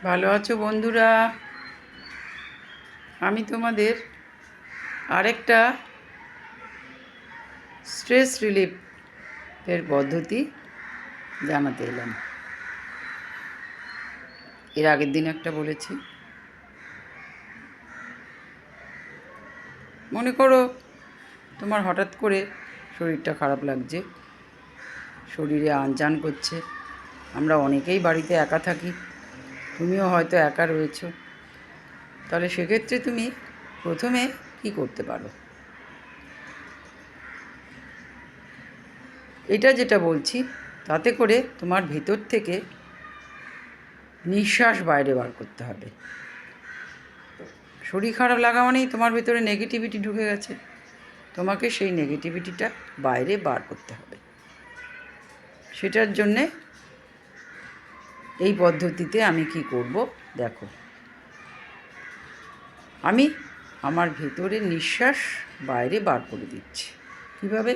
ভালো আছো বন্ধুরা? আমি তোমাদের আরেকটা স্ট্রেস রিলিফের পদ্ধতি জানাতে এলাম। এর আগের দিন একটা বলেছি। মনে করো তোমার হঠাৎ করে শরীরটা খারাপ লাগছে, শরীরে আনচান করছে। আমরা অনেকেই বাড়িতে একা থাকি, তুমিও হয়তো একা রয়েছো। তাহলে সেক্ষেত্রে তুমি প্রথমে কি করতে পারো? এটা যেটা বলছি তাতে করে তোমার ভেতর থেকে নিঃশ্বাস বাইরে বার করতে হবে। শরীর খারাপ লাগা মানেই তোমার ভেতরে নেগেটিভিটি ঢুকে গেছে, তোমাকে সেই নেগেটিভিটিটা বাইরে বার করতে হবে। সেটার জন্যে এই পদ্ধতিতে আমি কি করব দেখো। আমি আমার ভেতরে নিঃশ্বাস বাইরে বার করে দিচ্ছি। কীভাবে?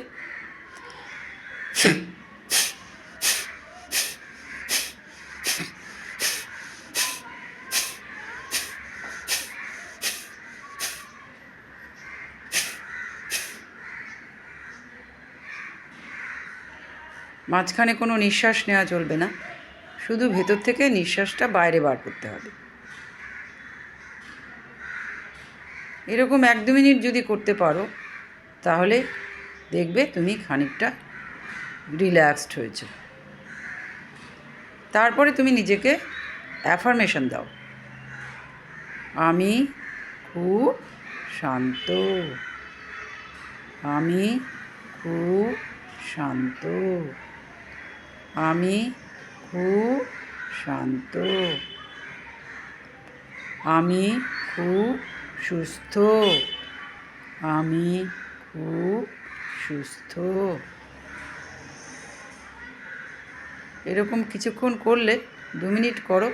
মাঝখানে কোনো নিঃশ্বাস নেওয়া চলবে না, শুধু ভেতর থেকে নিঃশ্বাসটা বাইরে বার করতে হবে। এরকম 1-2 মিনিট যদি করতে পারো তাহলে দেখবে তুমি খানিকটা রিল্যাক্সড হয়েছো। তারপরে তুমি নিজেকে অ্যাফার্মেশন দাও, আমি খুব শান্ত, আমি খুব শান্ত, আমি খুব শান্ত, আমি খুব সুস্থ, আমি খুব সুস্থ। এরকম কিছুক্ষণ করলে 2 মিনিট করো,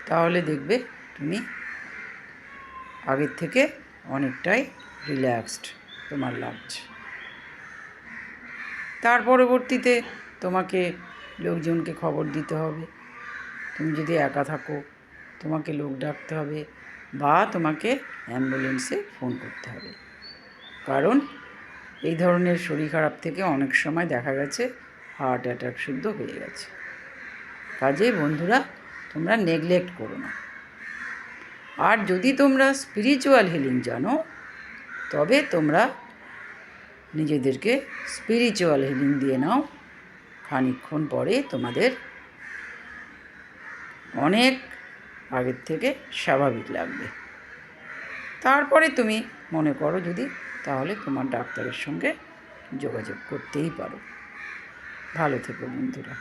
তাহলে দেখবে তুমি আগের থেকে অনেকটাই রিল্যাক্সড তোমার লাগছে। তার পরবর্তীতে তোমাকে লোকজনকে খবর দিতে হবে। তুমি যদি একা থাকো তোমাকে লোক ডাকতে হবে বা তোমাকে অ্যাম্বুলেন্সে ফোন করতে হবে। কারণ এই ধরনের শরীর খারাপ থেকে অনেক সময় দেখা গেছে হার্ট অ্যাটাক শুদ্ধ হয়ে গেছে। কাজেই বন্ধুরা, তোমরা নেগলেক্ট করো না। আর যদি তোমরা স্পিরিচুয়াল হিলিং জানো তবে তোমরা নিজেদেরকে স্পিরিচুয়াল হিলিং দিয়ে নাও। খানিকক্ষণ পরে তোমাদের অনেক আগের থেকে স্বাভাবিক লাগবে। তারপরে তুমি মনে করো যদি, তাহলে তোমার ডাক্তারের সঙ্গে যোগাযোগ করতেই পারো। ভালো থেকো বন্ধুরা।